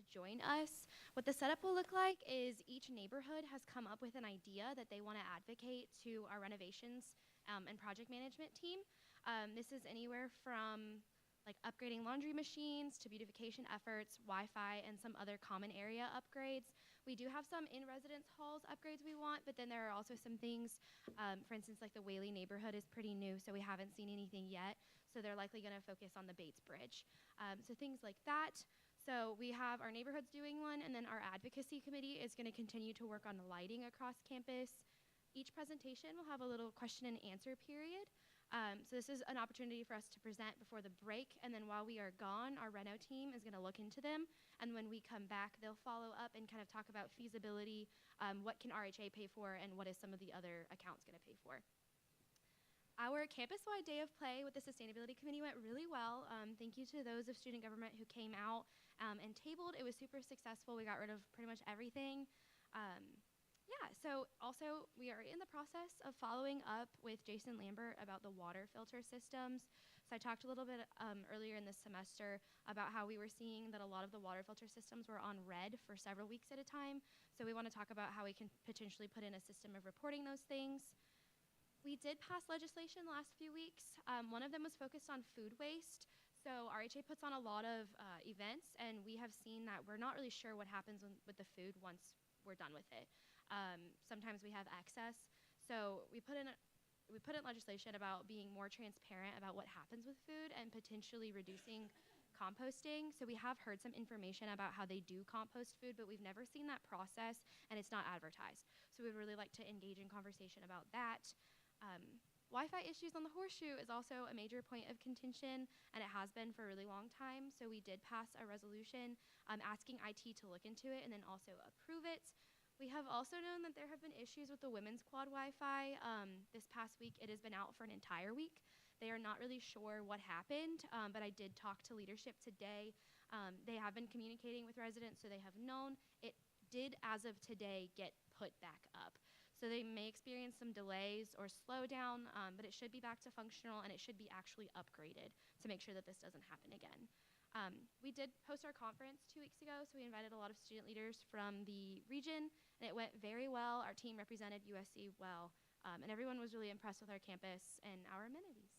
to join us. What the setup will look like is each neighborhood has come up with an idea that they want to advocate to our renovations and project management team. This is anywhere from like upgrading laundry machines to beautification efforts, Wi-Fi, and some other common area upgrades. We do have some in-residence halls upgrades we want, but then there are also some things, for instance, like the Whaley neighborhood is pretty new, so we haven't seen anything yet. So they're likely going to focus on the Bates Bridge. So things like that. So we have our neighborhoods doing one, and then our advocacy committee is going to continue to work on the lighting across campus. Each presentation will have a little question and answer period. So this is an opportunity for us to present before the break, and then while we are gone, our Reno team is going to look into them, and when we come back, they'll follow up and kind of talk about feasibility, what can RHA pay for, and what is some of the other accounts going to pay for. Our campus-wide day of play with the Sustainability Committee went really well. Thank you to those of student government who came out and tabled. It was super successful. We got rid of pretty much everything. Yeah, so also we are in the process of following up with Jason Lambert about the water filter systems. So I talked a little bit earlier in this semester about how we were seeing that a lot of the water filter systems were on red for several weeks at a time. So we want to talk about how we can potentially put in a system of reporting those things. We did pass legislation the last few weeks. One of them was focused on food waste. So RHA puts on a lot of events, and we have seen that we're not really sure what happens with the food once we're done with it. Sometimes we have excess. So we put in legislation about being more transparent about what happens with food and potentially reducing composting. So we have heard some information about how they do compost food, but we've never seen that process, and it's not advertised. So we'd really like to engage in conversation about that. Wi-Fi issues on the Horseshoe is also a major point of contention, and it has been for a really long time. So we did pass a resolution asking IT to look into it and then also approve it. We have also known that there have been issues with the women's quad Wi-Fi. This past week, it has been out for an entire week. They are not really sure what happened, but I did talk to leadership today. They have been communicating with residents, so they have known. It did, as of today, get put back up. So they may experience some delays or slowdown, but it should be back to functional, and it should be actually upgraded to make sure that this doesn't happen again. We did host our conference 2 weeks ago, so we invited a lot of student leaders from the region, and it went very well. Our team represented USC well, and everyone was really impressed with our campus and our amenities.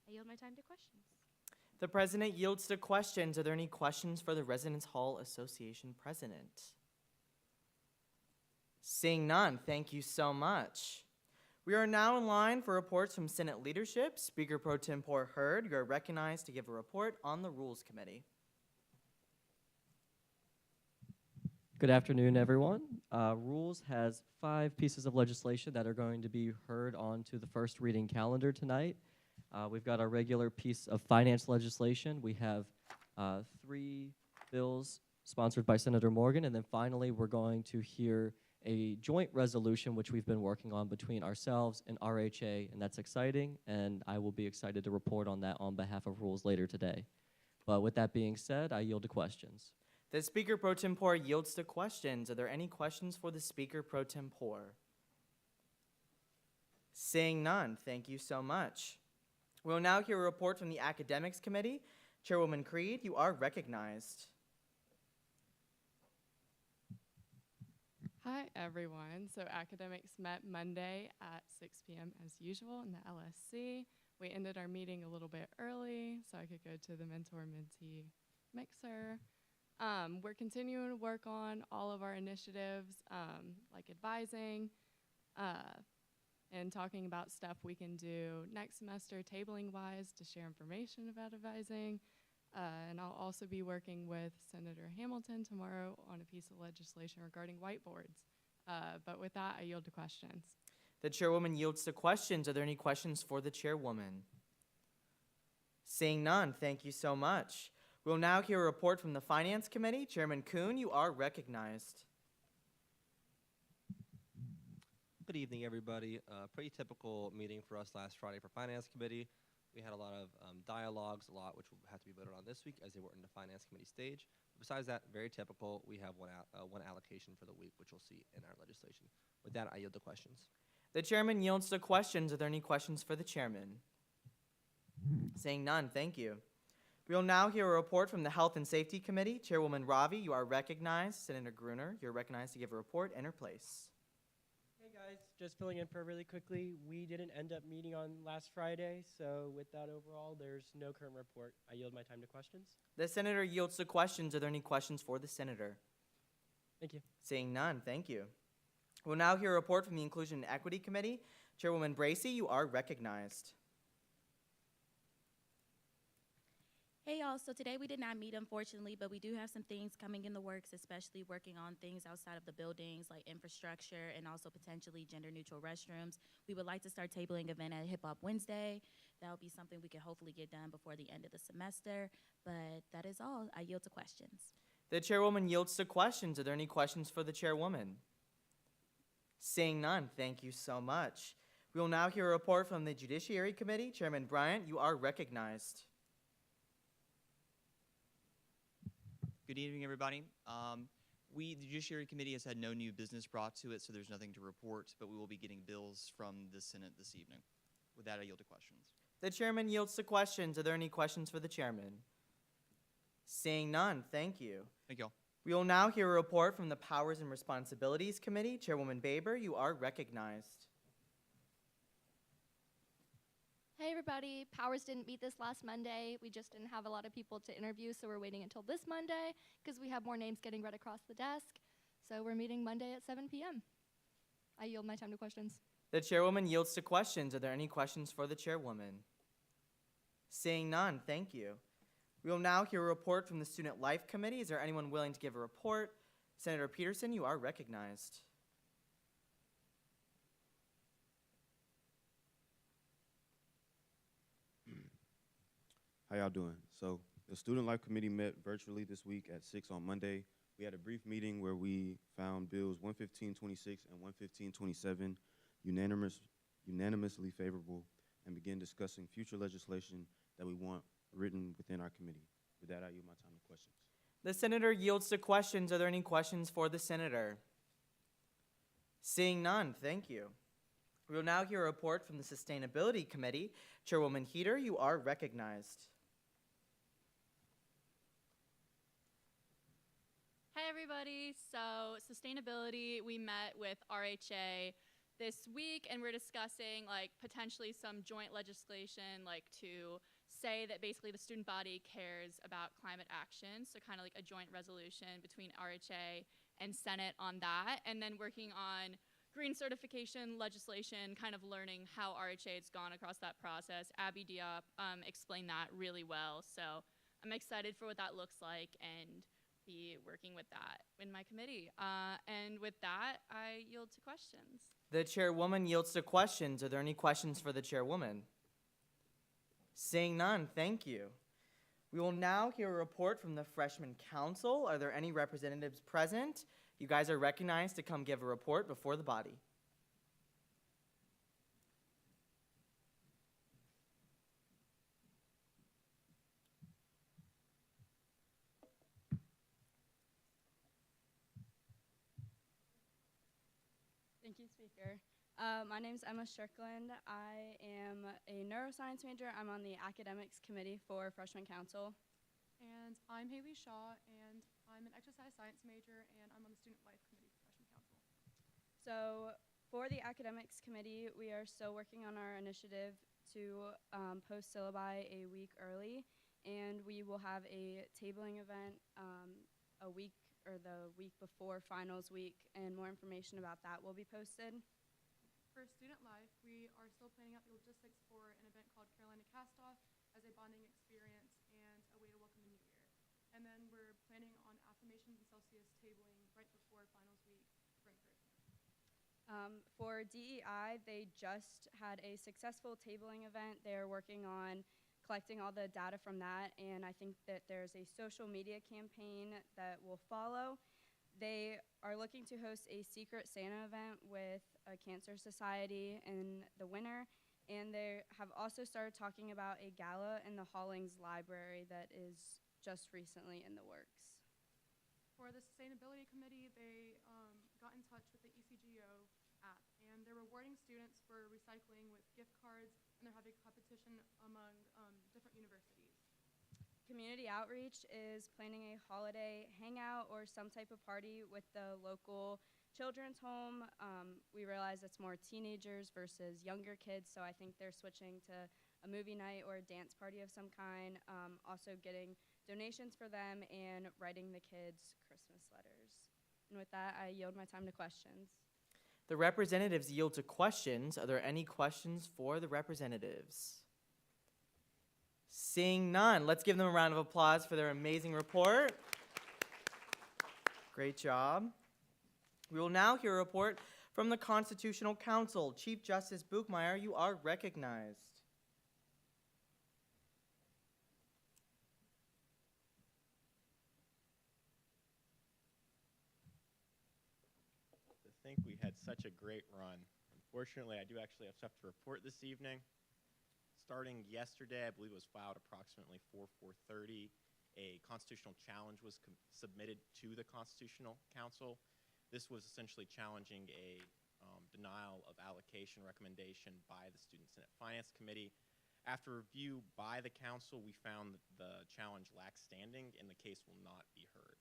I yield my time to questions. The president yields to questions. Are there any questions for the Residence Hall Association president? Seeing none, thank you so much. We are now in line for reports from Senate leadership. Speaker Pro Tempore Hurd, you are recognized to give a report on the Rules Committee. Good afternoon, everyone. Rules has 5 pieces of legislation that are going to be heard onto the first reading calendar tonight. We've got our regular piece of finance legislation. We have 3 bills sponsored by Senator Morgan, and then finally we're going to hear a joint resolution which we've been working on between ourselves and RHA, and that's exciting, and I will be excited to report on that on behalf of Rules later today. But with that being said, I yield to questions. The Speaker Pro Tempore yields to questions. Are there any questions for the Speaker Pro Tempore? Seeing none, thank you so much. We'll now hear a report from the Academics Committee. Chairwoman Creed, you are recognized. Hi, everyone. So academics met Monday at 6 p.m. as usual in the LSC. We ended our meeting a little bit early so I could go to the mentor-mentee mixer. We're continuing to work on all of our initiatives, like advising and talking about stuff we can do next semester, tabling-wise, to share information about advising. And I'll also be working with Senator Hamilton tomorrow on a piece of legislation regarding whiteboards. But with that, I yield to questions. The chairwoman yields to questions. Are there any questions for the chairwoman? Seeing none, thank you so much. We'll now hear a report from the Finance Committee. Chairman Kuhn, you are recognized. Good evening, everybody. Pretty typical meeting for us last Friday for Finance Committee. We had a lot of dialogues, a lot which will have to be voted on this week as they were in the Finance Committee stage. Besides that, very typical, we have one allocation for the week, which we'll see in our legislation. With that, I yield the questions. The chairman yields to questions. Are there any questions for the chairman? Saying none, thank you. We will now hear a report from the Health and Safety Committee. Chairwoman Ravi, you are recognized. Senator Gruner, you're recognized to give a report and her place. Hey guys, just filling in for really quickly. We didn't end up meeting on last Friday, so with that overall, there's no current report. I yield my time to questions. The senator yields to questions. Are there any questions for the senator? Thank you. Seeing none, thank you. We'll now hear a report from the Inclusion and Equity Committee. Chairwoman Bracy, you are recognized. Hey y'all, so today we did not meet unfortunately, but we do have some things coming in the works, especially working on things outside of the buildings like infrastructure and also potentially gender neutral restrooms. We would like to start tabling an event at Hip Hop Wednesday. That would be something we could hopefully get done before the end of the semester, but that is all. I yield to questions. The chairwoman yields to questions. Are there any questions for the chairwoman? Seeing none, thank you so much. We will now hear a report from the Judiciary Committee. Chairman Bryant, you are recognized. Good evening, everybody. The Judiciary Committee has had no new business brought to it, so there's nothing to report, but we will be getting bills from the Senate this evening. With that, I yield to questions. The chairman yields to questions. Are there any questions for the chairman? Seeing none, thank you. Thank you all. We will now hear a report from the Powers and Responsibilities Committee. Chairwoman Baber, you are recognized. Hey everybody, Powers didn't meet this last Monday. We just didn't have a lot of people to interview, so we're waiting until this Monday because we have more names getting read across the desk. So we're meeting Monday at 7 p.m. I yield my time to questions. The chairwoman yields to questions. Are there any questions for the chairwoman? Seeing none, thank you. We will now hear a report from the Student Life Committee. Is there anyone willing to give a report? Senator Peterson, you are recognized. How y'all doing? So the Student Life Committee met virtually this week at 6 on Monday. We had a brief meeting where we found bills 11526 and 11527 unanimously favorable and began discussing future legislation that we want written within our committee. With that, I yield my time to questions. The senator yields to questions. Are there any questions for the senator? Seeing none, thank you. We will now hear a report from the Sustainability Committee. Chairwoman Heater, you are recognized. Hi everybody, so sustainability, we met with RHA this week and we're discussing potentially some joint legislation to say that basically the student body cares about climate action, so kind of like a joint resolution between RHA and Senate on that, and then working on green certification legislation, kind of learning how RHA has gone across that process. Abby Diop explained that really well, so I'm excited for what that looks like and be working with that in my committee. And with that, I yield to questions. The chairwoman yields to questions. Are there any questions for the chairwoman? Seeing none, thank you. We will now hear a report from the Freshman Council. Are there any representatives present? You guys are recognized to come give a report before the body. Thank you, Speaker. My name is Emma Strickland. I am a neuroscience major. I'm on the academics committee for Freshman Council. And I'm Haley Shaw, and I'm an exercise science major, and I'm on the Student Life Committee for Freshman Council. So for the academics committee, we are still working on our initiative to post syllabi a week early, and we will have a tabling event the week before finals week, and more information about that will be posted. For Student Life, we are still planning out the logistics for an event called Carolina Castoff as a bonding experience and a way to welcome the new year. And then we're planning on affirmations and Celsius tabling right before finals week for encouragement. For DEI, they just had a successful tabling event. They're working on collecting all the data from that, and I think that there's a social media campaign that will follow. They are looking to host a Secret Santa event with a Cancer Society in the winter, and they have also started talking about a gala in the Hollings Library that is just recently in the works. For the Sustainability Committee, they got in touch with the ECGO app, and they're rewarding students for recycling with gift cards, and they're having a competition among different universities. Community outreach is planning a holiday hangout or some type of party with the local children's home. We realize it's more teenagers versus younger kids, so I think they're switching to a movie night or a dance party of some kind. Also getting donations for them and writing the kids Christmas letters. And with that, I yield my time to questions. The representatives yield to questions. Are there any questions for the representatives? Seeing none, let's give them a round of applause for their amazing report. Great job. We will now hear a report from the Constitutional Council. Chief Justice Buchmeier, you are recognized. To think we had such a great run. Unfortunately, I do actually have stuff to report this evening. Starting yesterday, I believe it was filed approximately 4:30. A constitutional challenge was submitted to the Constitutional Council. This was essentially challenging a denial of allocation recommendation by the Student Senate Finance Committee. After review by the council, we found that the challenge lacks standing and the case will not be heard.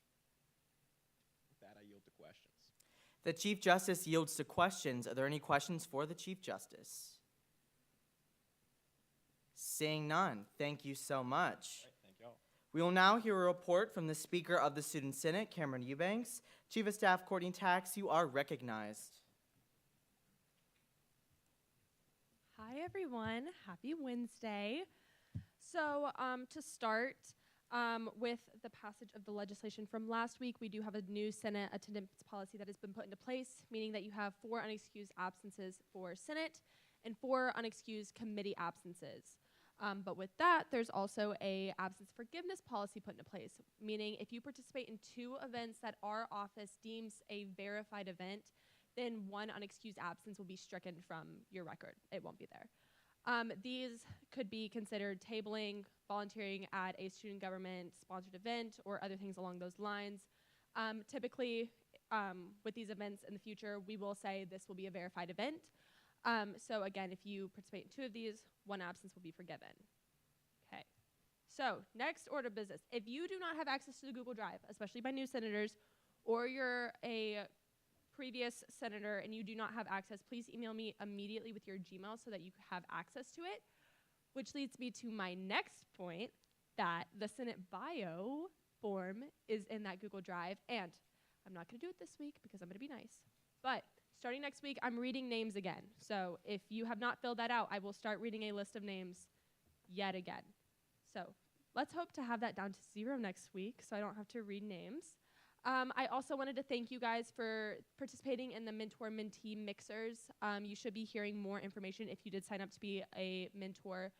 With that, I yield to questions. The Chief Justice yields to questions. Are there any questions for the Chief Justice? Seeing none, thank you so much. All right, thank y'all. We will now hear a report from the Speaker of the Student Senate, Cameron Eubanks. Chief of Staff Courtney Tax, you are recognized. Hi, everyone. Happy Wednesday. So to start with the passage of the legislation from last week, we do have a new Senate attendance policy that has been put into place, meaning that you have 4 unexcused absences for Senate and 4 unexcused committee absences. But with that, there's also a absence forgiveness policy put into place, meaning if you participate in 2 events that our office deems a verified event, then 1 unexcused absence will be stricken from your record. It won't be there. These could be considered tabling, volunteering at a student government-sponsored event, or other things along those lines. Typically, with these events in the future, we will say this will be a verified event. So again, if you participate in 2 of these, 1 absence will be forgiven. Okay. So next order of business. If you do not have access to the Google Drive, especially by new senators, or you're a previous senator and you do not have access, please email me immediately with your Gmail so that you have access to it, which leads me to my next point, that the Senate bio form is in that Google Drive, and I'm not going to do it this week because I'm going to be nice, but starting next week, I'm reading names again. So if you have not filled that out, I will start reading a list of names yet again. So let's hope to have that down to 0 next week so I don't have to read names. I also wanted to thank you guys for participating in the mentor-mentee mixers. You should be hearing more information if you did sign up to be a mentor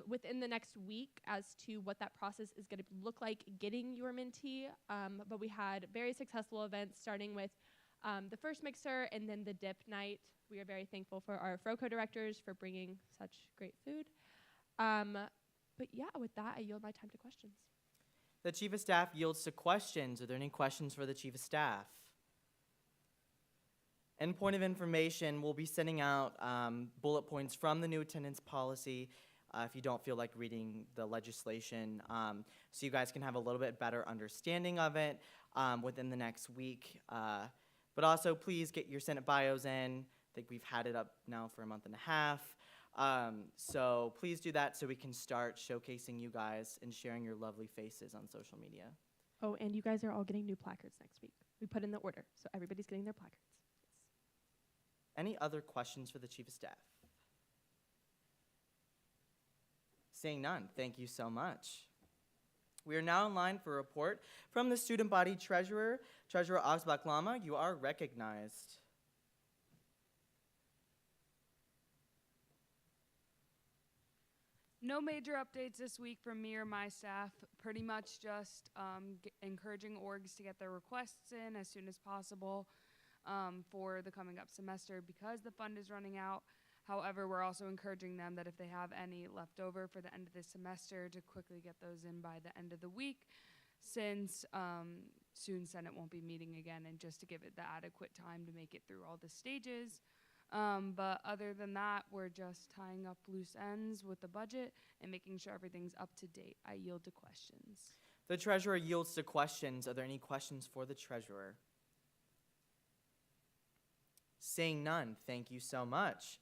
within the next week as to what that process is going to look like getting your mentee. But we had very successful events starting with the first mixer and then the dip night. We are very thankful for our FROCO directors for bringing such great food. But yeah, with that, I yield my time to questions. The Chief of Staff yields to questions. Are there any questions for the Chief of Staff? And point of information, we'll be sending out bullet points from the new attendance policy if you don't feel like reading the legislation, so you guys can have a little bit better understanding of it within the next week. But also, please get your Senate bios in. I think we've had it up now for a month and a half. So please do that so we can start showcasing you guys and sharing your lovely faces on social media. Oh, and you guys are all getting new placards next week. We put in the order, so everybody's getting their placards. Any other questions for the Chief of Staff? Seeing none, thank you so much. We are now in line for a report from the Student Body Treasurer, Treasurer Oxbach Lama. You are recognized. No major updates this week from me or my staff. Pretty much just encouraging orgs to get their requests in as soon as possible for the coming up semester because the fund is running out. However, we're also encouraging them that if they have any left over for the end of the semester to quickly get those in by the end of the week, since soon Senate won't be meeting again, and just to give it the adequate time to make it through all the stages. But other than that, we're just tying up loose ends with the budget and making sure everything's up to date. I yield to questions. The treasurer yields to questions. Are there any questions for the treasurer? Seeing none, thank you so much.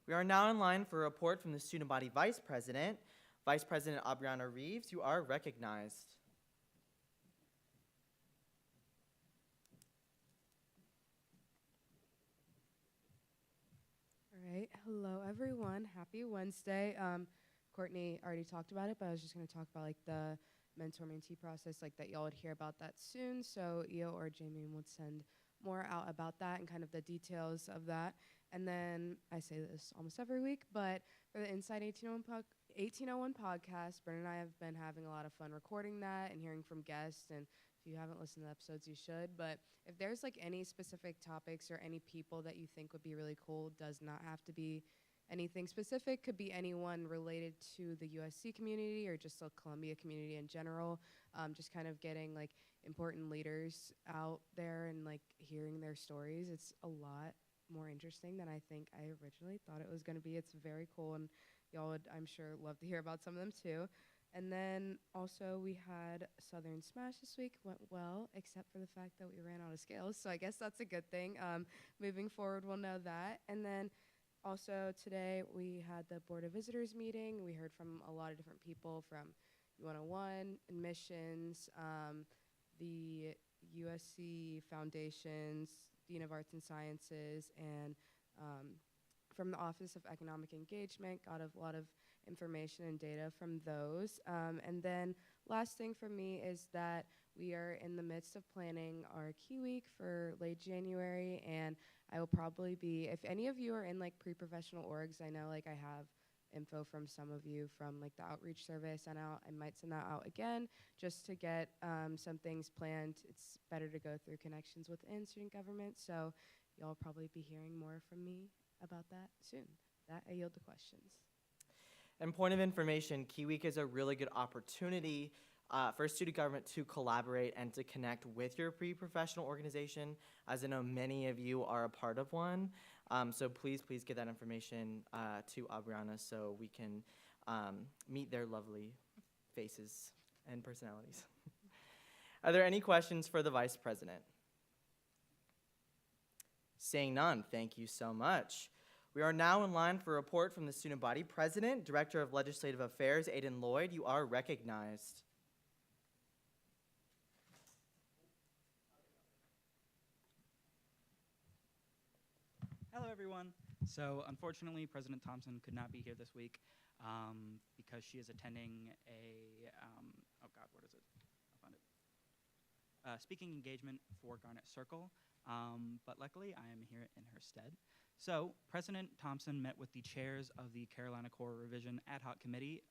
We are now in line for a report from the student body vice president. Vice President Aubriana Reeves, you are recognized. All right. Hello, everyone. Happy Wednesday. Courtney already talked about it, but I was just going to talk about like the mentor-mentee process, like that y'all would hear about that soon. So EO or Jamie would send more out about that and kind of the details of that. And then I say this almost every week, but for the Inside 1801 podcast, Brent and I have been having a lot of fun recording that and hearing from guests. And if you haven't listened to the episodes, you should. But if there's like any specific topics or any people that you think would be really cool, does not have to be anything specific, could be anyone related to the USC community or just the Columbia community in general. Just kind of getting like important leaders out there and like hearing their stories. It's a lot more interesting than I think I originally thought it was going to be. It's very cool, and y'all would, I'm sure, love to hear about some of them too. And then also we had Southern Smash this week. Went well, except for the fact that we ran out of scales. So I guess that's a good thing. Moving forward, we'll know that. And then also today we had the Board of Visitors meeting. We heard from a lot of different people from U101, admissions, the USC Foundations, Dean of Arts and Sciences, and from the Office of Economic Engagement. Got a lot of information and data from those. And then last thing for me is that we are in the midst of planning our Key Week for late January, and I will probably be, if any of you are in like pre-professional orgs, I know like I have info from some of you from like the outreach survey I sent out. I might send that out again just to get some things planned. It's better to go through connections within student government, so y'all will probably be hearing more from me about that soon. That I yield the questions. And point of information, Key Week is a really good opportunity for student government to collaborate and to connect with your pre-professional organization, as I know many of you are a part of one. So please get that information to Aubriana so we can meet their lovely faces and personalities. Are there any questions for the Vice President? Seeing none, thank you so much. We are now in line for a report from the Student Body President, Director of Legislative Affairs, Aiden Lloyd. You are recognized. Hello, everyone. So, unfortunately, President Thompson could not be here this week because she is attending a, I'll find it. Speaking engagement for Garnet Circle, but luckily I am here in her stead. So, President Thompson met with the chairs of the Carolina Core Revision Ad Hoc Committee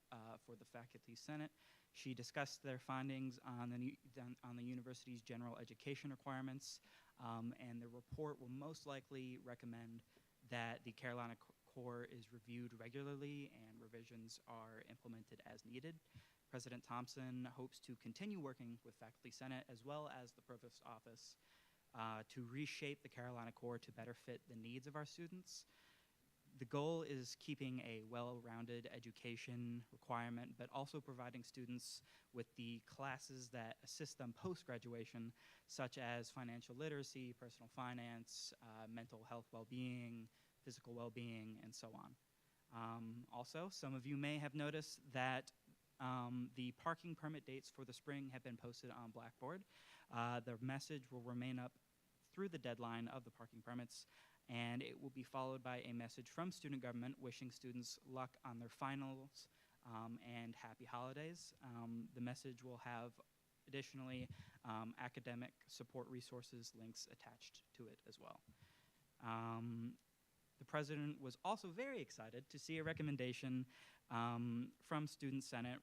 for the Faculty Senate. She discussed their findings on the university's general education requirements, and the report will most likely recommend that the Carolina Core is reviewed regularly and revisions are implemented as needed. President Thompson hopes to continue working with Faculty Senate as well as the Provost's Office to reshape the Carolina Core to better fit the needs of our students. The goal is keeping a well-rounded education requirement, but also providing students with the classes that assist them post-graduation, such as financial literacy, personal finance, mental health well-being, physical well-being, and so on. Also, some of you may have noticed that the parking permit dates for the spring have been posted on Blackboard. The message will remain up through the deadline of the parking permits, and it will be followed by a message from student government wishing students luck on their finals and happy holidays. The message will have additionally academic support resources links attached to it as well. The president was also very excited to see a recommendation from Student Senate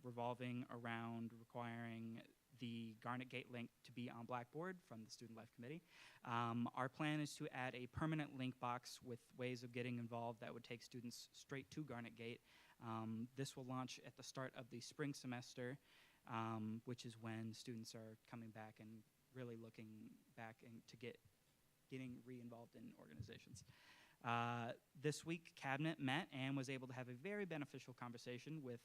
revolving around requiring the Garnet Gate link to be on Blackboard from the Student Life Committee. Our plan is to add a permanent link box with ways of getting involved that would take students straight to Garnet Gate. This will launch at the start of the spring semester, which is when students are coming back and really looking back and to getting re-involved in organizations. This week, Cabinet met and was able to have a very beneficial conversation with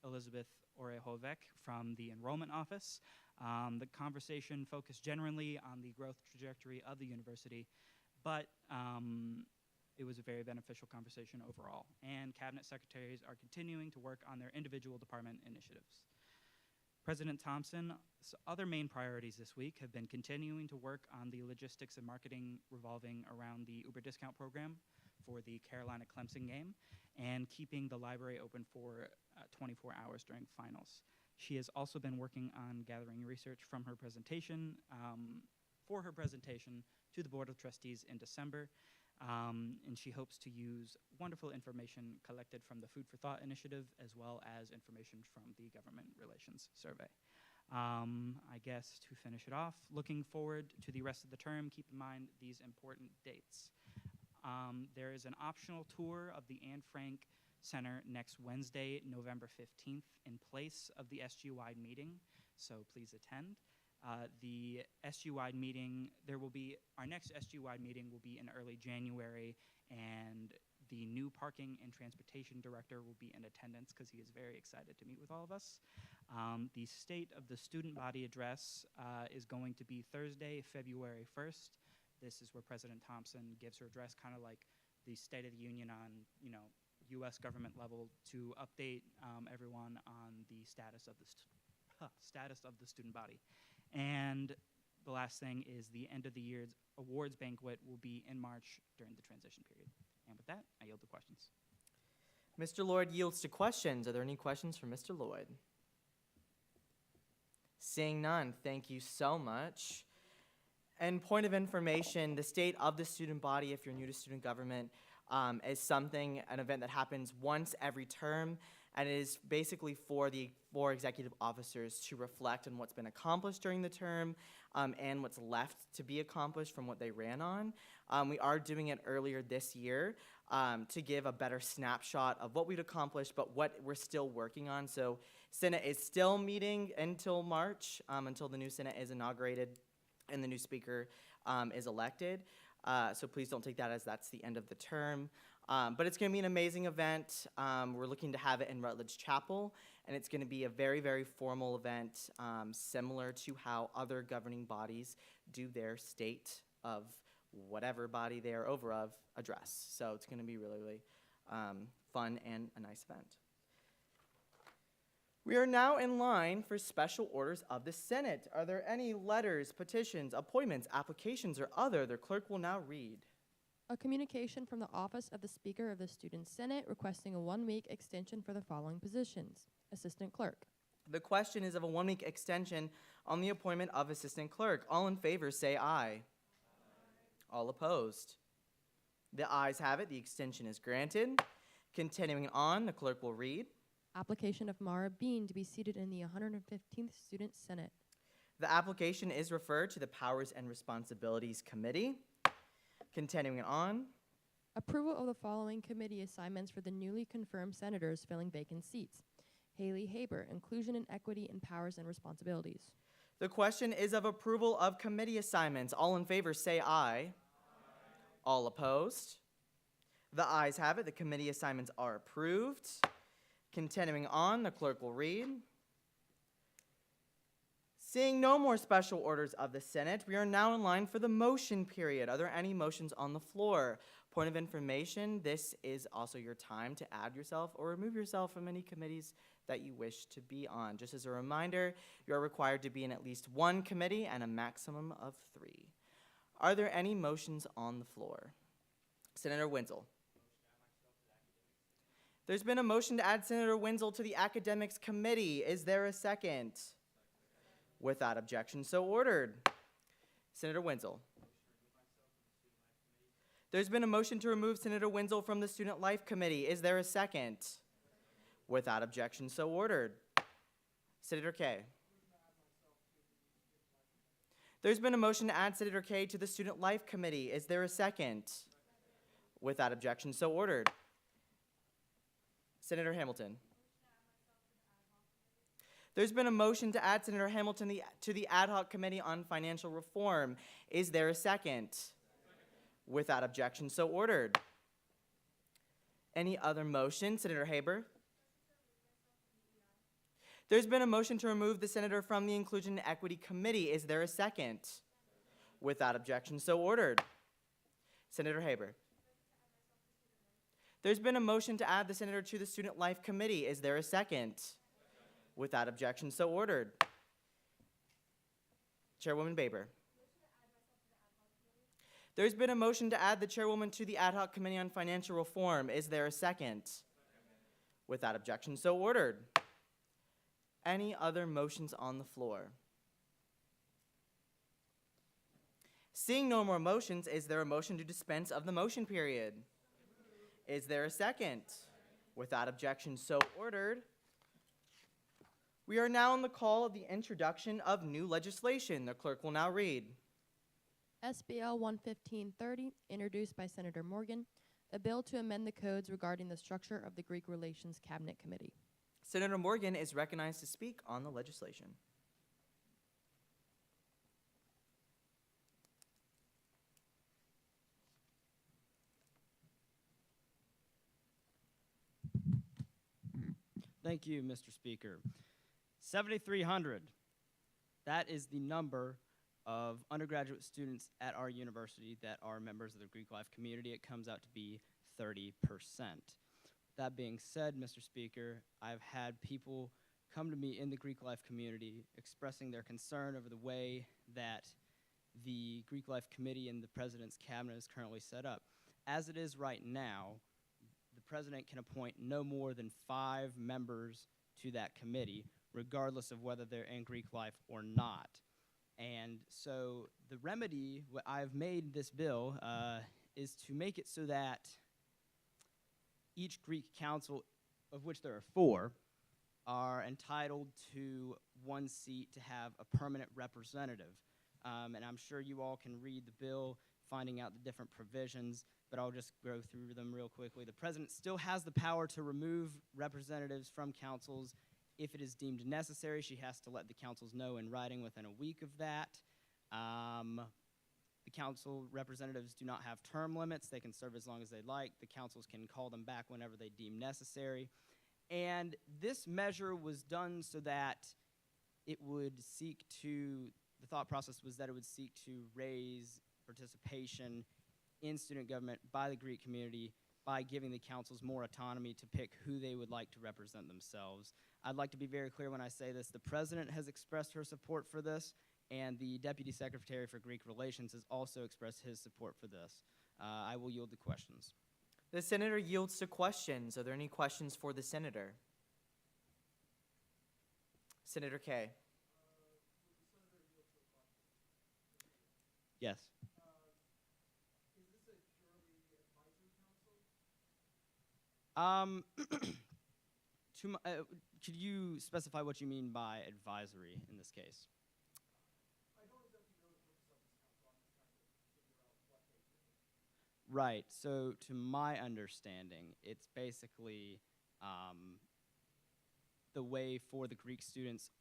Elizabeth Orehovec from the Enrollment Office. The conversation focused generally on the growth trajectory of the university, but it was a very beneficial conversation overall. And Cabinet Secretaries are continuing to work on their individual department initiatives. President Thompson's other main priorities this week have been continuing to work on the logistics and marketing revolving around the Uber discount program for the Carolina-Clemson game and keeping the library open for 24 hours during finals. She has also been working on gathering research from her presentation, for her presentation to the Board of Trustees in December, and she hopes to use wonderful information collected from the Food for Thought initiative as well as information from the Government Relations Survey. I guess to finish it off, looking forward to the rest of the term, keep in mind these important dates. There is an optional tour of the Anne Frank Center next Wednesday, November 15th, in place of the SG-wide meeting, so please attend. The SG-wide meeting, our next SG-wide meeting will be in early January, and the new Parking and Transportation Director will be in attendance because he is very excited to meet with all of us. The State of the Student Body Address is going to be Thursday, February 1st. This is where President Thompson gives her address, kind of like the State of the Union on, U.S. government level, to update everyone on the status of the student body. And the last thing is the end of the year's awards banquet will be in March during the transition period. And with that, I yield to questions. Mr. Lloyd yields to questions. Are there any questions for Mr. Lloyd? Seeing none, thank you so much. And point of information, the State of the Student Body, if you're new to student government, is an event that happens once every term, and it is basically for the four executive officers to reflect on what's been accomplished during the term and what's left to be accomplished from what they ran on. We are doing it earlier this year to give a better snapshot of what we've accomplished, but what we're still working on. So Senate is still meeting until March, until the new Senate is inaugurated and the new speaker is elected. So please don't take that as that's the end of the term. But it's going to be an amazing event. We're looking to have it in Rutledge Chapel, and it's going to be a very, very formal event, similar to how other governing bodies do their state of whatever body they are over of address. So it's going to be really, really fun and a nice event. We are now in line for special orders of the Senate. Are there any letters, petitions, appointments, applications, or other? The clerk will now read. A communication from the Office of the Speaker of the Student Senate requesting a 1-week extension for the following positions. Assistant Clerk. The question is of a 1-week extension on the appointment of Assistant Clerk. All in favor say aye. All opposed? The ayes have it. The extension is granted. Continuing on, the clerk will read. Application of Mara Bean to be seated in the 115th Student Senate. The application is referred to the Powers and Responsibilities Committee. Continuing on. Approval of the following committee assignments for the newly confirmed senators filling vacant seats. Haley Haber, Inclusion and Equity in Powers and Responsibilities. The question is of approval of committee assignments. All in favor say aye. All opposed? The ayes have it. The committee assignments are approved. Continuing on, the clerk will read. Seeing no more special orders of the Senate, we are now in line for the motion period. Are there any motions on the floor? Point of information, this is also your time to add yourself or remove yourself from any committees that you wish to be on. Just as a reminder, you are required to be in at least one committee and a maximum of 3. Are there any motions on the floor? Senator Wenzel. There's been a motion to add Senator Wenzel to the Academics Committee. Is there a second? Without objection, so ordered. Senator Wenzel. There's been a motion to remove Senator Wenzel from the Student Life Committee. Is there a second? Without objection, so ordered. Senator Kaye. There's been a motion to add Senator Kaye to the Student Life Committee. Is there a second? Without objection, so ordered. Senator Hamilton. There's been a motion to add Senator Hamilton to the Ad Hoc Committee on Financial Reform. Is there a second? Without objection, so ordered. Any other motion? Senator Haber? There's been a motion to remove the senator from the Inclusion and Equity Committee. Is there a second? Without objection, so ordered. Senator Haber? There's been a motion to add the senator to the Student Life Committee. Is there a second? Without objection, so ordered. Chairwoman Baber? There's been a motion to add the chairwoman to the Ad Hoc Committee on Financial Reform. Is there a second? Without objection, so ordered. Any other motions on the floor? Seeing no more motions, is there a motion to dispense of the motion period? Is there a second? Without objection, so ordered. We are now on the call of the introduction of new legislation. The clerk will now read. SBL 11530, introduced by Senator Morgan, a bill to amend the codes regarding the structure of the Greek Relations Cabinet Committee. Senator Morgan is recognized to speak on the legislation. Thank you, Mr. Speaker. 7,300. That is the number of undergraduate students at our university that are members of the Greek life community. It comes out to be 30%. That being said, Mr. Speaker, I've had people come to me in the Greek life community expressing their concern over the way that the Greek life committee and the president's cabinet is currently set up. As it is right now, the president can appoint no more than 5 members to that committee, regardless of whether they're in Greek life or not. And so the remedy, what I've made this bill, is to make it so that each Greek council, of which there are 4, are entitled to 1 seat to have a permanent representative. And I'm sure you all can read the bill, finding out the different provisions, but I'll just go through them real quickly. The president still has the power to remove representatives from councils if it is deemed necessary. She has to let the councils know in writing within a week of that. The council representatives do not have term limits. They can serve as long as they like. The councils can call them back whenever they deem necessary. And this measure was done so that it would seek to, the thought process was that it would seek to raise participation in student government by the Greek community by giving the councils more autonomy to pick who they would like to represent themselves. I'd like to be very clear when I say this. The president has expressed her support for this, and the Deputy Secretary for Greek Relations has also expressed his support for this. I will yield to questions. The senator yields to questions. Are there any questions for the senator? Senator Kaye. Yes. Could you specify what you mean by advisory in this case? Right. So, to my understanding, it's basically the way for the Greek students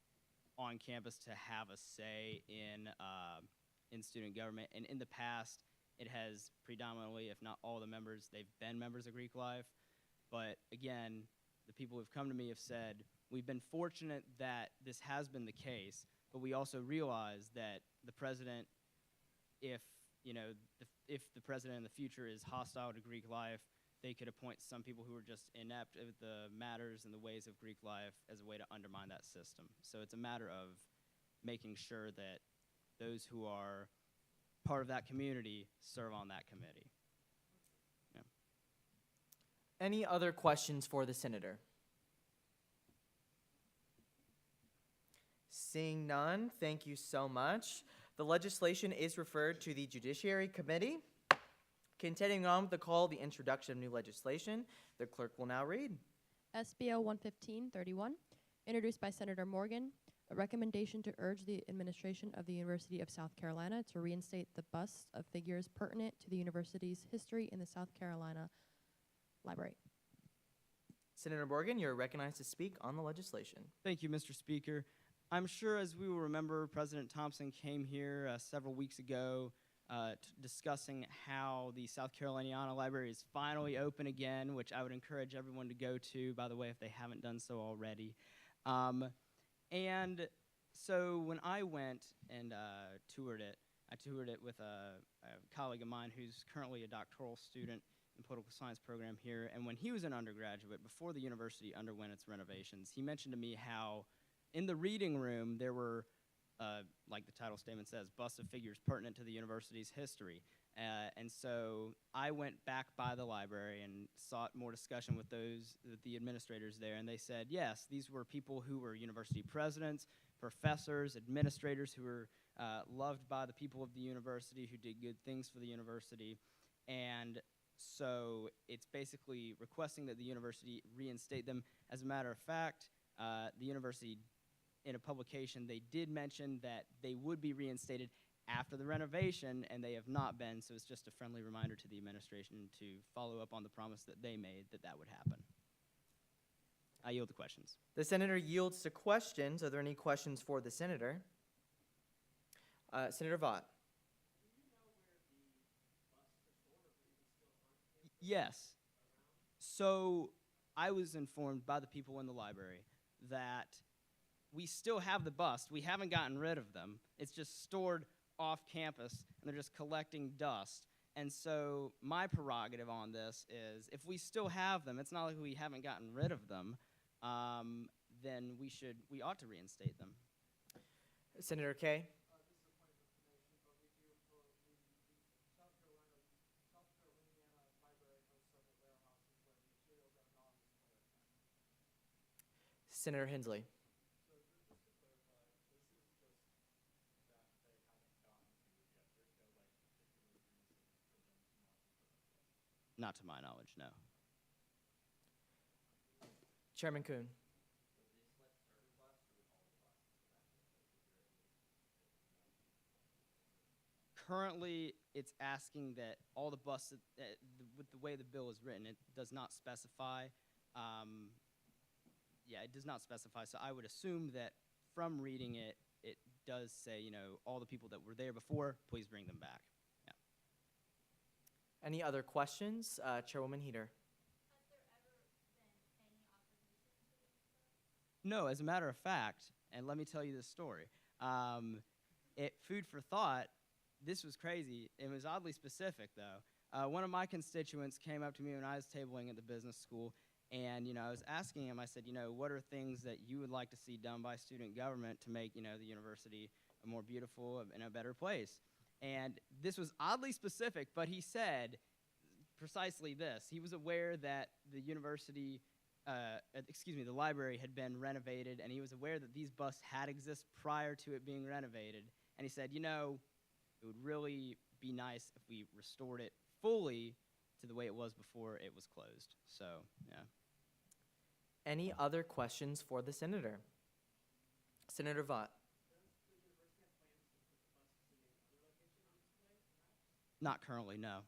on campus to have a say in student government. And in the past, it has predominantly, if not all the members, they've been members of Greek life. But again, the people who've come to me have said, we've been fortunate that this has been the case, but we also realize that the president, if the president in the future is hostile to Greek life, they could appoint some people who are just inept at the matters and the ways of Greek life as a way to undermine that system. So it's a matter of making sure that those who are part of that community serve on that committee. Yeah. Any other questions for the senator? Seeing none, thank you so much. The legislation is referred to the Judiciary Committee. Continuing on with the call, the introduction of new legislation, the clerk will now read. SBL 11531, introduced by Senator Morgan, a recommendation to urge the administration of the University of South Carolina to reinstate the busts of figures pertinent to the university's history in the South Carolina Library. Senator Morgan, you're recognized to speak on the legislation. Thank you, Mr. Speaker. I'm sure, as we will remember, President Thompson came here several weeks ago discussing how the South Caroliniana Library is finally open again, which I would encourage everyone to go to, by the way, if they haven't done so already. And so when I went and toured it, I toured it with a colleague of mine who's currently a doctoral student in the political science program here. And when he was an undergraduate, before the university underwent its renovations, he mentioned to me how in the reading room there were, like the title statement says, busts of figures pertinent to the university's history. And so I went back by the library and sought more discussion with the administrators there, and they said, yes, these were people who were university presidents, professors, administrators who were loved by the people of the university, who did good things for the university. And so it's basically requesting that the university reinstate them. As a matter of fact, the university, in a publication, they did mention that they would be reinstated after the renovation, and they have not been, so it's just a friendly reminder to the administration to follow up on the promise that they made that that would happen. I yield to questions. The senator yields to questions. Are there any questions for the senator? Senator Vaught. Yes. So I was informed by the people in the library that we still have the bust. We haven't gotten rid of them. It's just stored off campus, and they're just collecting dust. And so my prerogative on this is if we still have them, it's not like we haven't gotten rid of them, then we ought to reinstate them. Senator Kay. Senator Hensley. Not to my knowledge, no. Chairman Kuhn. Currently, it's asking that all the buses, with the way the bill is written, it does not specify. Yeah, it does not specify. So I would assume that from reading it, it does say, all the people that were there before, please bring them back. Yeah. Any other questions? Chairwoman Heater. No, as a matter of fact, and let me tell you this story. Food for thought, this was crazy. It was oddly specific, though. One of my constituents came up to me when I was tabling at the business school, and I was asking him, I said, what are things that you would like to see done by student government to make the university a more beautiful and a better place? And this was oddly specific, but he said precisely this. He was aware that the university, the library had been renovated, and he was aware that these busts had existed prior to it being renovated. And he said, it would really be nice if we restored it fully to the way it was before it was closed. So, yeah. Any other questions for the senator? Senator Vaught. Not currently, no.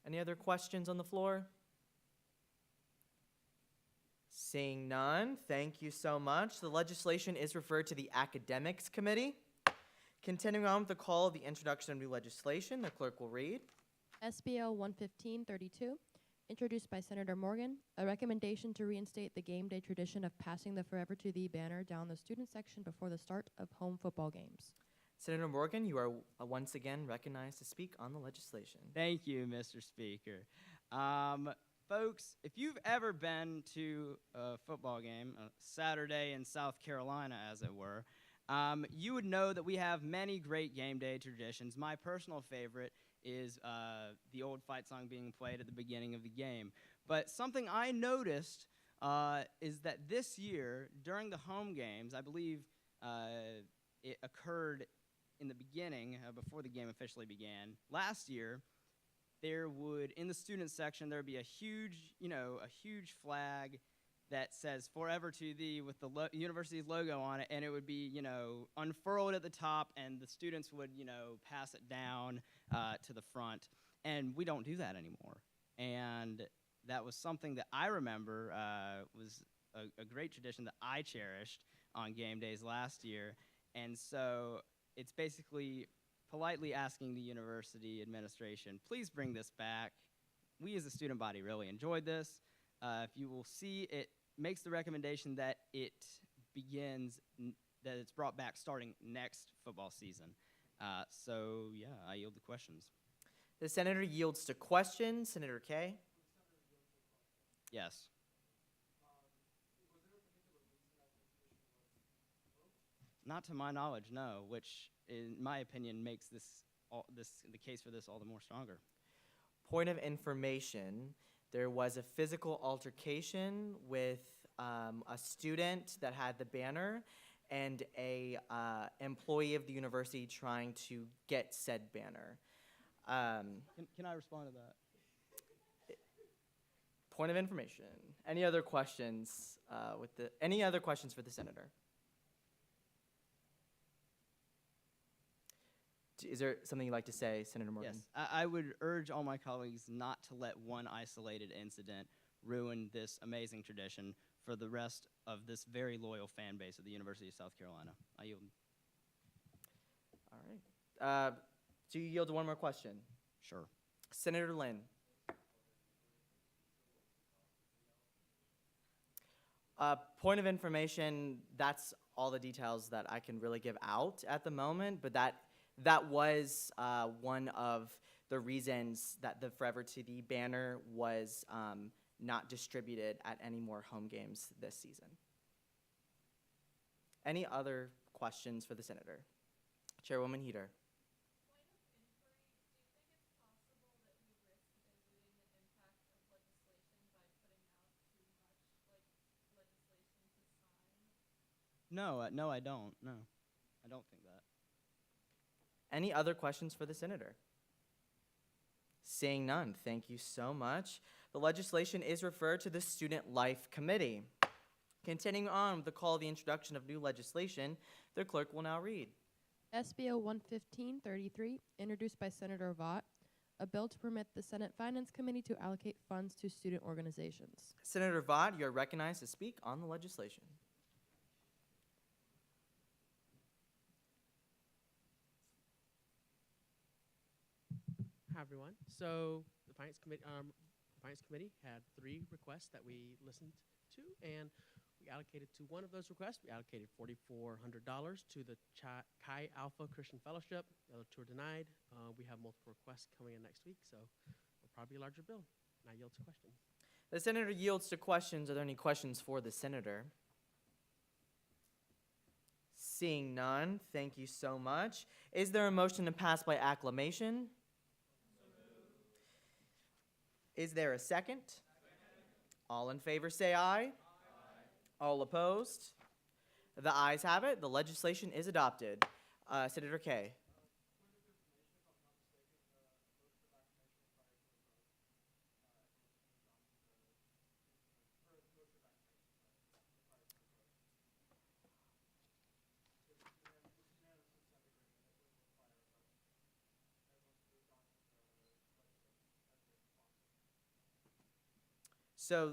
Any other questions on the floor? Seeing none, thank you so much. The legislation is referred to the Academics Committee. Continuing on with the call of the introduction of new legislation, the clerk will read. SBL 11532, introduced by Senator Morgan, a recommendation to reinstate the game day tradition of passing the Forever to Thee banner down the student section before the start of home football games. Senator Morgan, you are once again recognized to speak on the legislation. Thank you, Mr. Speaker. Folks, if you've ever been to a football game, a Saturday in South Carolina, as it were, you would know that we have many great game day traditions. My personal favorite is the old fight song being played at the beginning of the game. But something I noticed is that this year, during the home games, I believe it occurred in the beginning, before the game officially began. Last year, there would, in the student section, there would be a huge flag that says "Forever to Thee" with the university's logo on it, and it would be, unfurled at the top, and the students would, pass it down to the front. And we don't do that anymore. And that was something that I remember was a great tradition that I cherished on game days last year. And so it's basically politely asking the university administration, please bring this back. We as a student body really enjoyed this. If you will see, it makes the recommendation that that it's brought back starting next football season. So yeah, I yield the questions. The senator yields to questions. Senator Kaye? Yes. Not to my knowledge, no, which in my opinion makes the case for this all the more stronger. Point of information, there was a physical altercation with a student that had the banner and a employee of the university trying to get said banner. Can I respond to that? Point of information. Any other questions any other questions for the senator? Is there something you'd like to say, Senator Morgan? Yes, I would urge all my colleagues not to let one isolated incident ruin this amazing tradition for the rest of this very loyal fan base of the University of South Carolina. I yield. All right. Do you yield to one more question? Sure. Senator Lynn. Point of information, that's all the details that I can really give out at the moment, but that was one of the reasons that the Forever TD banner was not distributed at any more home games this season. Any other questions for the senator? Chairwoman Heater. No, I don't. No, I don't think that. Any other questions for the senator? Seeing none, thank you so much. The legislation is referred to the Student Life Committee. Continuing on with the call of the introduction of new legislation, the clerk will now read. SBO 11533, introduced by Senator Vaught, a bill to permit the Senate Finance Committee to allocate funds to student organizations. Senator Vaught, you are recognized to speak on the legislation. Hi, everyone. So the Finance Committee had 3 requests that we listened to, and we allocated to one of those requests. We allocated $4,400 to the Chi Alpha Christian Fellowship. The other 2 are denied. We have multiple requests coming in next week, so it'll probably be a larger bill. And I yield to questions. The senator yields to questions. Are there any questions for the senator? Seeing none, thank you so much. Is there a motion to pass by acclamation? Is there a second? All in favor say aye. All opposed? The ayes have it. The legislation is adopted. Senator Kaye. So,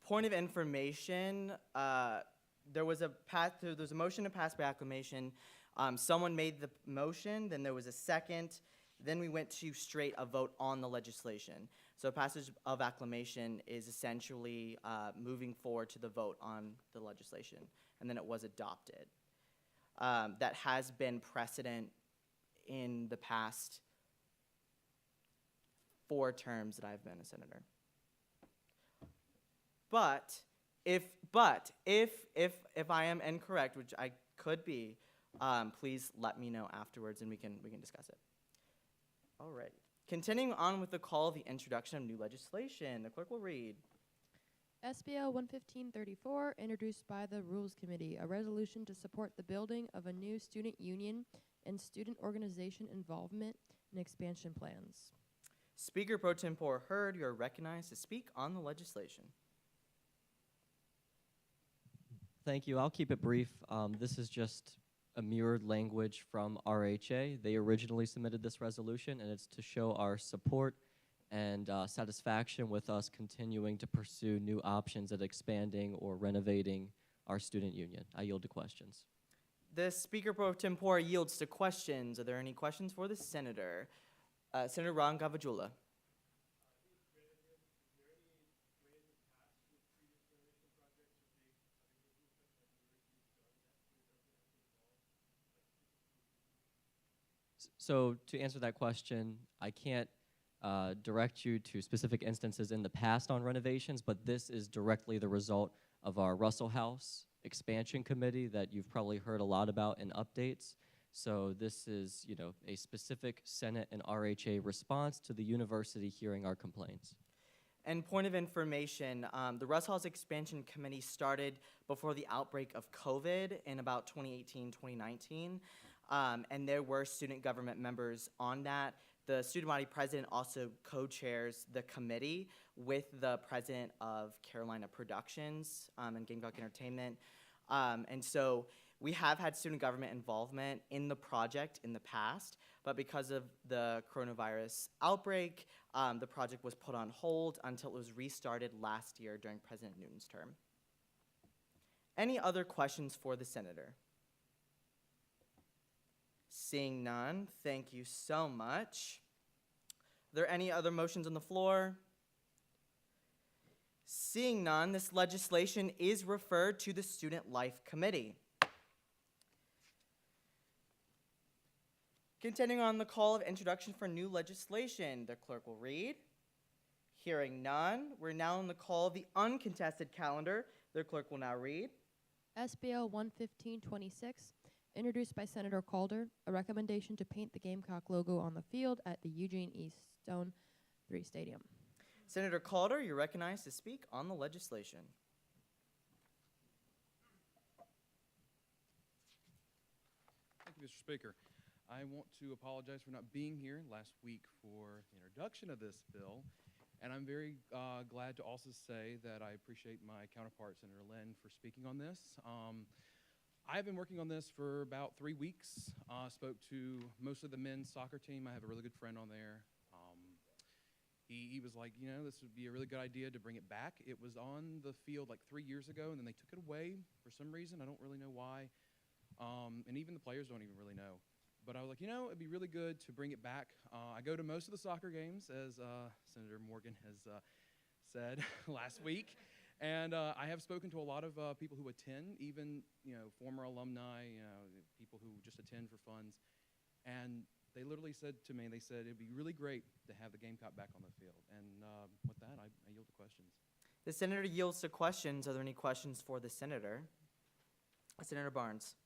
point of information, there was a motion to pass by acclamation. Someone made the motion, then there was a second, then we went to straight a vote on the legislation. So passage of acclamation is essentially moving forward to the vote on the legislation, and then it was adopted. That has been precedent in the past 4 terms that I've been a senator. But if I am incorrect, which I could be, please let me know afterwards and we can discuss it. All right. Continuing on with the call of the introduction of new legislation, the clerk will read. SBO 11534, introduced by the Rules Committee, a resolution to support the building of a new student union and student organization involvement and expansion plans. Speaker Pro Tempore Hurd, you are recognized to speak on the legislation. Thank you. I'll keep it brief. This is just a mirrored language from RHA. They originally submitted this resolution, and it's to show our support and satisfaction with us continuing to pursue new options at expanding or renovating our student union. I yield to questions. The Speaker Pro Tempore yields to questions. Are there any questions for the Senator? Senator Ron Gavajula. So to answer that question, I can't direct you to specific instances in the past on renovations, but this is directly the result of our Russell House Expansion Committee that you've probably heard a lot about in updates. So this is, you know, a specific Senate and RHA response to the university hearing our complaints. And point of information, the Russell House Expansion Committee started before the outbreak of COVID in about 2018, 2019. And there were student government members on that. The student body president also co-chairs the committee with the president of Carolina Productions and Gamecock Entertainment. And so we have had student government involvement in the project in the past, but because of the coronavirus outbreak, the project was put on hold until it was restarted last year during President Newton's term. Any other questions for the senator? Seeing none, thank you so much. Are there any other motions on the floor? Seeing none, this legislation is referred to the Student Life Committee. Continuing on the call of introduction for new legislation, the clerk will read. Hearing none, we're now on the call of the uncontested calendar. The clerk will now read. SBL 11526, introduced by Senator Calder, a recommendation to paint the Gamecock logo on the field at the Eugene E. Stone III Stadium. Senator Calder, you're recognized to speak on the legislation. Thank you, Mr. Speaker. I want to apologize for not being here last week for the introduction of this bill, and I'm very glad to also say that I appreciate my counterpart, Senator Lynn, for speaking on this. I've been working on this for about 3 weeks. Spoke to most of the men's soccer team. I have a really good friend on there. He was like, you know, this would be a really good idea to bring it back. It was on the field like 3 years ago, and then they took it away for some reason. I don't really know why. And even the players don't even really know. But I was like, you know, it'd be really good to bring it back. I go to most of the soccer games, as Senator Morgan has said last week. And I have spoken to a lot of people who attend, even, you know, former alumni, you know, people who just attend for funds. And they literally said to me, they said, it'd be really great to have the Gamecock back on the field. And with that, I yield to questions. The senator yields to questions. Are there any questions for the senator? Senator Barnes.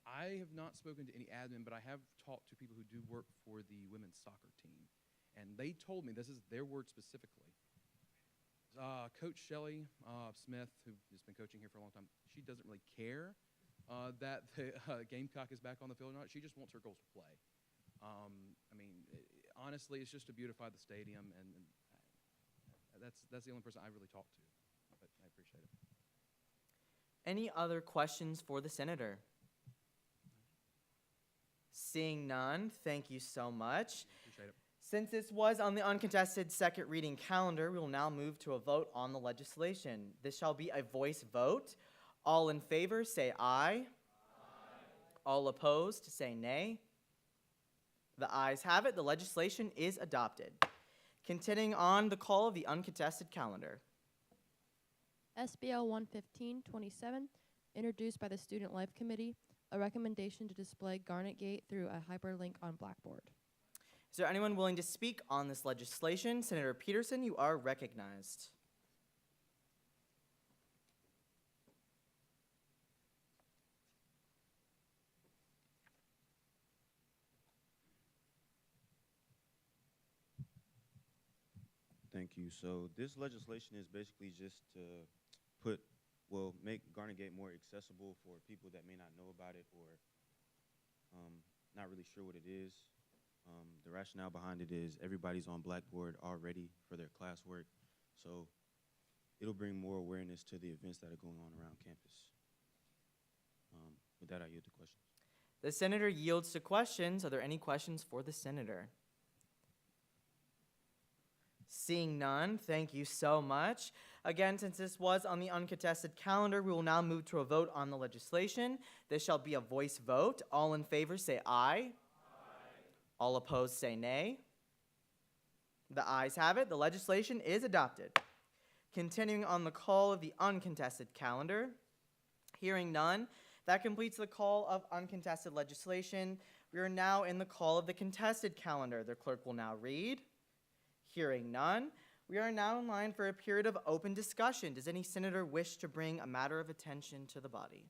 I have not spoken to any admin, but I have talked to people who do work for the women's soccer team. And they told me, this is their word specifically, Coach Shelley Smith, who has been coaching here for a long time, she doesn't really care that the Gamecock is back on the field or not. She just wants her girls to play. I mean, honestly, it's just to beautify the stadium, and that's the only person I really talked to. But I appreciate it. Any other questions for the senator? Seeing none, thank you so much. Appreciate it. Since this was on the uncontested second reading calendar, we will now move to a vote on the legislation. This shall be a voice vote. All in favor, say aye. Aye. All opposed, say nay. The ayes have it. The legislation is adopted. Continuing on the call of the uncontested calendar. SBL 11527, introduced by the Student Life Committee, a recommendation to display Garnet Gate through a hyperlink on Blackboard. Is there anyone willing to speak on this legislation? Senator Peterson, you are recognized. Thank you. So this legislation is basically just to make Garnet Gate more accessible for people that may not know about it or not really sure what it is. The rationale behind it is everybody's on Blackboard already for their classwork, so it'll bring more awareness to the events that are going on around campus. With that, I yield to questions. The senator yields to questions. Are there any questions for the senator? Seeing none, thank you so much. Again, since this was on the uncontested calendar, we will now move to a vote on the legislation. This shall be a voice vote. All in favor say aye. All opposed say nay. The ayes have it. The legislation is adopted. Continuing on the call of the uncontested calendar, hearing none, that completes the call of uncontested legislation. We are now in the call of the contested calendar. The clerk will now read. Hearing none, we are now in line for a period of open discussion. Does any senator wish to bring a matter of attention to the body?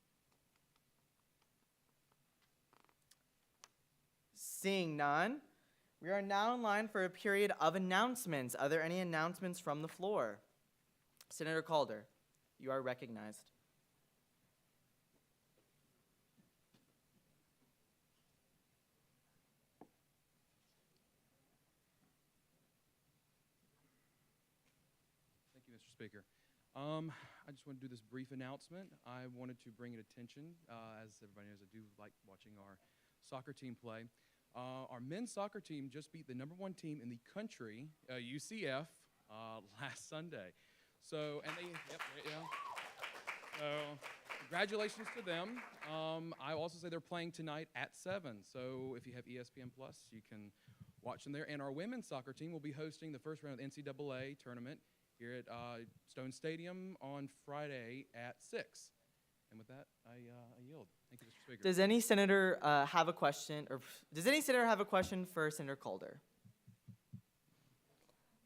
Seeing none, we are now in line for a period of announcements. Are there any announcements from the floor? Senator Calder, you are recognized. Thank you, Mr. Speaker. I just want to do this brief announcement. I wanted to bring it attention, as everybody knows, I do like watching our soccer team play. Our men's soccer team just beat the #1 team in the country, UCF, last Sunday. So, and they, yep, yeah. So, congratulations to them. I also say they're playing tonight at 7. So, if you have ESPN Plus, you can watch them there. And our women's soccer team will be hosting the first round of the NCAA tournament here at Stone Stadium on Friday at 6. And with that, I yield. Thank you, Mr. Speaker. Does any senator have a question, or does any senator have a question for Senator Calder?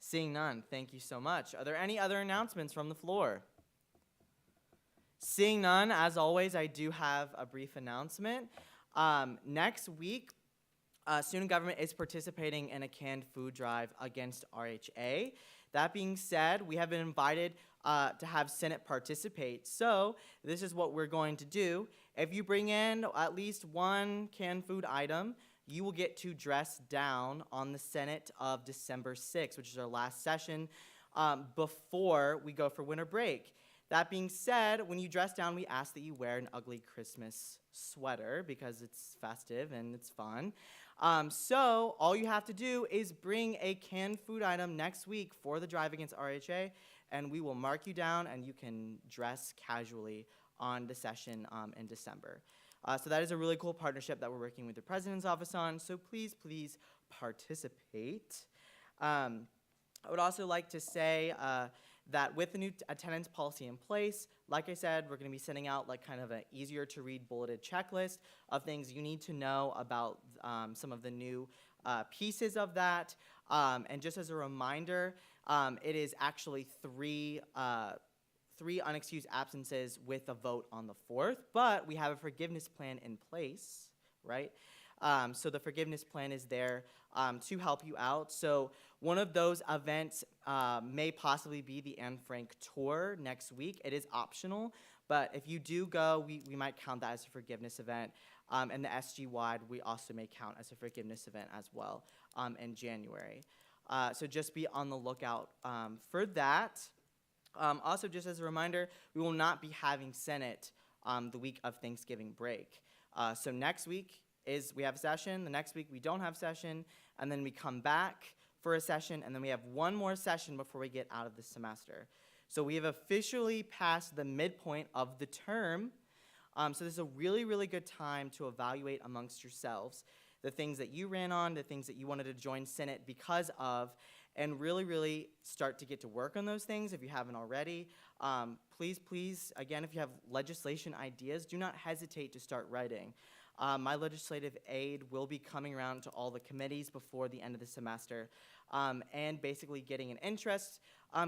Seeing none, thank you so much. Are there any other announcements from the floor? Seeing none, as always, I do have a brief announcement. Next week, student government is participating in a canned food drive against RHA. That being said, we have been invited to have Senate participate. So this is what we're going to do. If you bring in at least one canned food item, you will get to dress down on the Senate of December 6th, which is our last session, before we go for winter break. That being said, when you dress down, we ask that you wear an ugly Christmas sweater because it's festive and it's fun. So all you have to do is bring a canned food item next week for the drive against RHA, and we will mark you down and you can dress casually on the session in December. So that is a really cool partnership that we're working with the President's Office on, so please, please participate. I would also like to say that with the new attendance policy in place, like I said, we're going to be sending out like kind of an easier to read bulleted checklist of things you need to know about some of the new pieces of that. And just as a reminder, it is actually three unexcused absences with a vote on the 4th, but we have a forgiveness plan in place, right? So the forgiveness plan is there to help you out. So one of those events may possibly be the Anne Frank tour next week. It is optional, but if you do go, we might count that as a forgiveness event. And the SG Wide, we also may count as a forgiveness event as well in January. So just be on the lookout for that. Also, just as a reminder, we will not be having Senate the week of Thanksgiving break. So next week we have a session, the next week we don't have session, and then we come back for a session, and then we have one more session before we get out of the semester. So we have officially passed the midpoint of the term. So this is a really, really good time to evaluate amongst yourselves the things that you ran on, the things that you wanted to join Senate because of, and really, really start to get to work on those things if you haven't already. Please, please, again, if you have legislation ideas, do not hesitate to start writing. My legislative aide will be coming around to all the committees before the end of the semester and basically getting an interest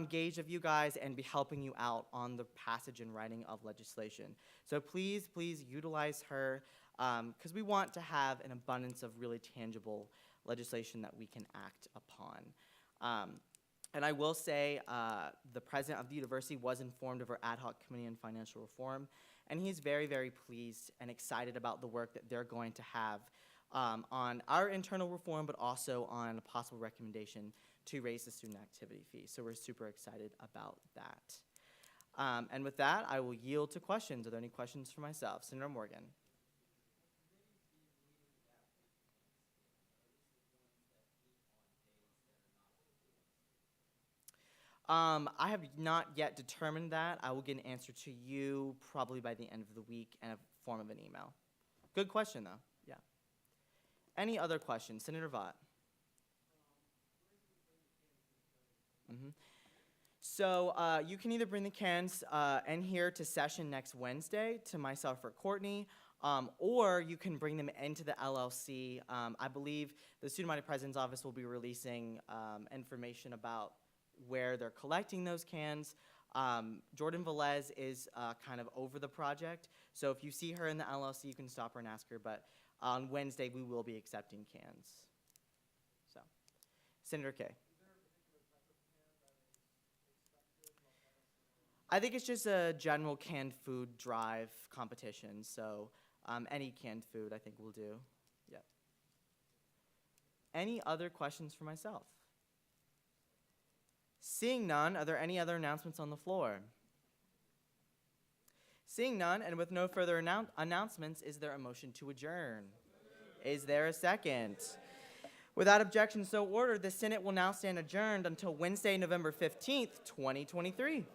gauge of you guys and be helping you out on the passage and writing of legislation. So please, please utilize her because we want to have an abundance of really tangible legislation that we can act upon. And I will say the president of the university was informed of our ad hoc committee on financial reform, and he's very, very pleased and excited about the work that they're going to have on our internal reform, but also on a possible recommendation to raise the student activity fee. So we're super excited about that. And with that, I will yield to questions. Are there any questions for myself? Senator Morgan. I have not yet determined that. I will get an answer to you probably by the end of the week in a form of an email. Good question, though. Yeah. Any other questions? Senator Vaught. So you can either bring the cans in here to session next Wednesday to myself or Courtney, or you can bring them into the LLC. I believe the Student Body President's Office will be releasing information about where they're collecting those cans. Jordan Velez is kind of over the project, so if you see her in the LLC, you can stop her and ask her, but on Wednesday, we will be accepting cans. So, Senator Kay. I think it's just a general canned food drive competition, so any canned food I think will do. Yep. Any other questions for myself? Seeing none, are there any other announcements on the floor? Seeing none, and with no further announcements, is there a motion to adjourn? Is there a second? Without objection so ordered, the Senate will now stand adjourned until Wednesday, November 15th, 2023.